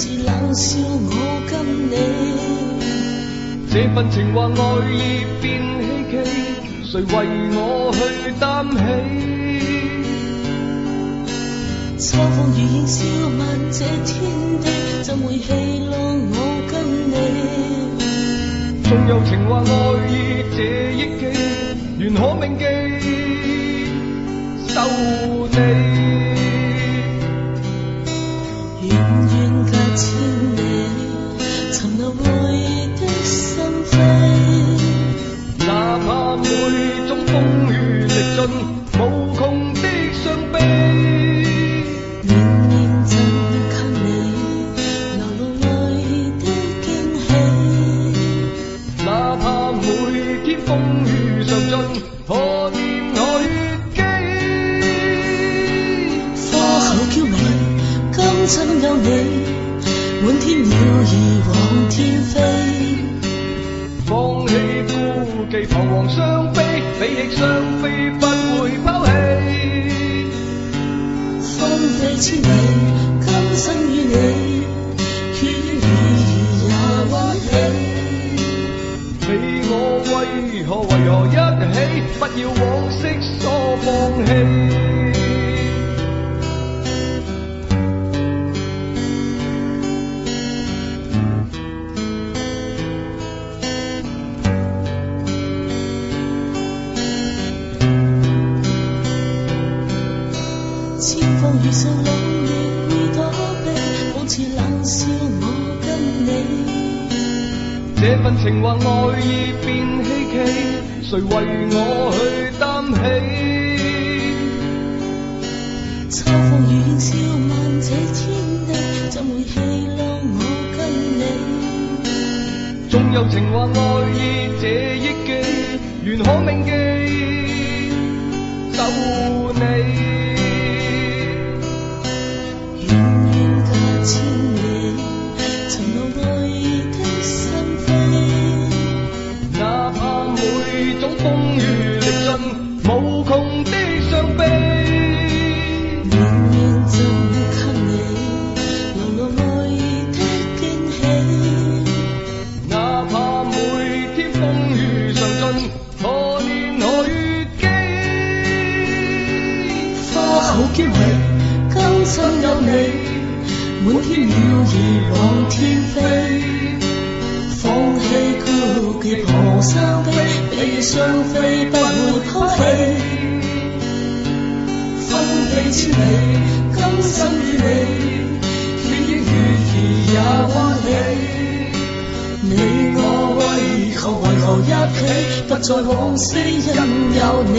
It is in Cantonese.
似冷笑我跟你。這份情話愛意變希冀，誰為我去擔起？秋風雨影消漫這天地，怎會戲弄我跟你？縱有情話愛意這憶記，緣可銘記，守你。遠遠隔千里，尋留回憶的心扉。哪怕每種風雨歷盡，無窮的傷悲。年年怎給你流露愛的驚喜？哪怕每天風雨上進，何年何月記？花口嬌美，今生有你，滿天鳥兒往天飛。放棄顧忌，彷徨傷悲，比翼雙飛不會拋棄。風飛千里，今生與你，血雨兒也溫馨。你我為何一起？不要往昔所放棄。千風雨上冷月會躲避，好似冷笑我跟你。這份情話愛意變希冀，誰為我去擔起？秋風雨影消漫這天地，怎會戲弄我跟你？縱有情話愛意這憶記，緣可銘記，守你。遠遠隔千里，尋留愛意的心扉。哪怕每種風雨歷盡，無窮的傷悲。年年怎給你流露愛意的驚喜？哪怕每天風雨上進，何年何月記？花口嬌美，今生有你，滿天鳥兒往天飛。放棄顧忌，彷徨傷悲，比翼雙飛不會拋棄。風飛千里，今生與你，血影月兒也溫馨。你我為何一起？不再往昔，因有你。